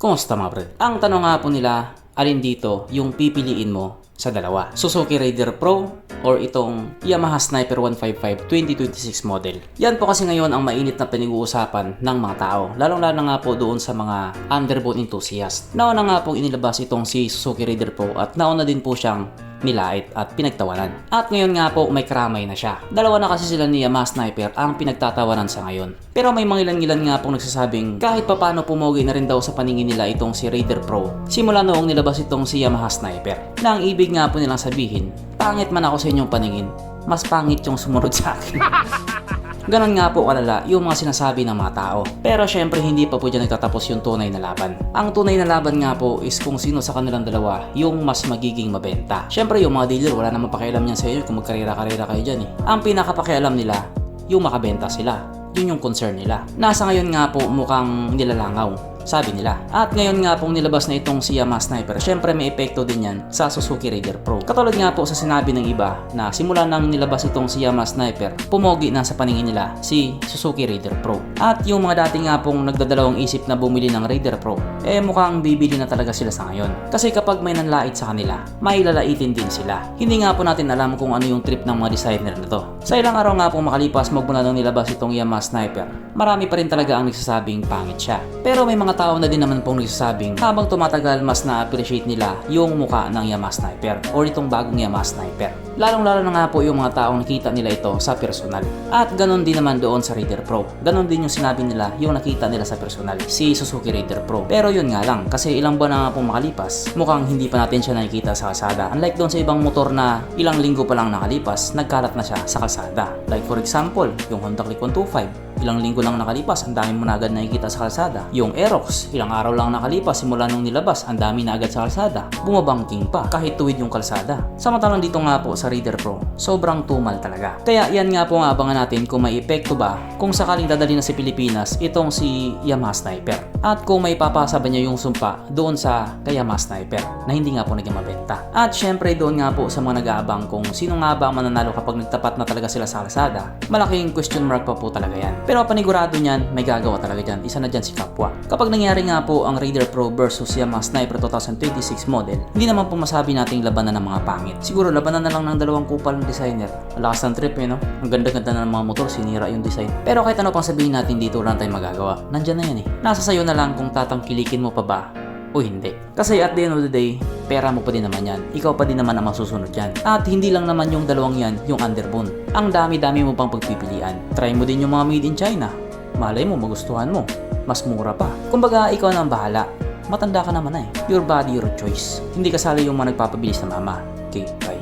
Kumusta mga pre? Ang tanong nga po nila, alin dito yung pipiliin mo sa dalawa? Suzuki Raider Pro or itong Yamaha Sniper 155 2026 model? Yan po kasi ngayon ang mainit na pinag-uusapan ng mga tao, lalong-lalo na nga po doon sa mga underboat enthusiast. Nauna nga po inilabas itong si Suzuki Raider Pro at nauna din po siyang nilait at pinagtawanan. At ngayon nga po may karamay na siya. Dalawa na kasi sila ni Yamaha Sniper ang pinagtatawanan sa ngayon. Pero may mga ilan-ilan nga pong nagsasabing kahit papano pumogi na rin daw sa paningin nila itong si Raider Pro simula noong nilabas itong si Yamaha Sniper. Na ang ibig nga po nilang sabihin, pangit man ako sa inyong paningin, mas pangit yung sumunod sa akin. Ganon nga po kalala yung mga sinasabi ng mga tao. Pero syempre hindi pa po dyan nagtatapos yung tunay na laban. Ang tunay na laban nga po is kung sino sa kanilang dalawa yung mas magiging mabenta. Syempre yung mga dealer wala namang pakialam yan sa inyo kung magkarera-karera kayo dyan eh. Ang pinakapakialam nila yung makabenta sila. Yun yung concern nila. Nasa ngayon nga po mukhang nilalangaw, sabi nila. At ngayon nga pong nilabas na itong si Yamaha Sniper, syempre may epekto din yan sa Suzuki Raider Pro. Katulad nga po sa sinabi ng iba na simula nang nilabas itong si Yamaha Sniper, pumogi na sa paningin nila si Suzuki Raider Pro. At yung mga dati nga pong nagdadalawang isip na bumili ng Raider Pro, mukhang bibili na talaga sila sa ngayon. Kasi kapag may nanlait sa kanila, may lalaitin din sila. Hindi nga po natin alam kung ano yung trip ng mga designer na to. Sa ilang araw nga pong makalipas magmula nung nilabas itong Yamaha Sniper, marami pa rin talaga ang nagsasabing pangit siya. Pero may mga tao na din naman pong nagsasabing habang tumatagal mas na-appreciate nila yung muka ng Yamaha Sniper or itong bagong Yamaha Sniper. Lalong-lalo na nga po yung mga taong nakita nila ito sa personal. At ganon din naman doon sa Raider Pro. Ganon din yung sinabi nila yung nakita nila sa personal, si Suzuki Raider Pro. Pero yun nga lang, kasi ilang buwan na nga pong makalipas, mukhang hindi pa natin siya nakikita sa kalsada. Unlike doon sa ibang motor na ilang linggo pa lang nakalipas, nagkalat na siya sa kalsada. Like for example, yung Honda Click 125. Ilang linggo lang nakalipas, ang dami mo na agad nakikita sa kalsada. Yung Aerox, ilang araw lang nakalipas simula nung nilabas, ang dami na agad sa kalsada. Bumabangking pa, kahit tuwid yung kalsada. Samantalang dito nga po sa Raider Pro, sobrang tumal talaga. Kaya yan nga po ang abangan natin kung may epekto ba kung sakaling dadali na sa Pilipinas itong si Yamaha Sniper. At kung may papasa ba niya yung sumpa doon sa kay Yamaha Sniper na hindi nga po naging mabenta. At syempre doon nga po sa mga nag-aabang kung sino nga ba ang mananalo kapag nagtapat na talaga sila sa kalsada, malaking question mark pa po talaga yan. Pero panigurado niyan, may gagawa talaga dyan. Isa na dyan si Kapwa. Kapag nangyari nga po ang Raider Pro versus Yamaha Sniper 2026 model, hindi naman po masabi nating labanan ng mga pangit. Siguro labanan na lang ng dalawang kupal ng designer. Ang lakas ng trip no? Ang ganda-ganda na ng mga motor, sinira yung design. Pero kahit ano pang sabihin natin dito, wala tayong magagawa. Nandyan na yan eh. Nasa sayo na lang kung tatangkilikin mo pa ba o hindi. Kasi at the end of the day, pera mo pa din naman yan. Ikaw pa din naman ang masusunod yan. At hindi lang naman yung dalawang yan, yung underbone. Ang dami-dami mo pang pagpipilian. Try mo din yung mga made in China. Malay mo, magustuhan mo. Mas mura pa. Kumbaga, ikaw na ang bahala. Matanda ka naman na eh. Your body, your choice. Hindi kasali yung mga nagpapabilis na mama. Okay, bye.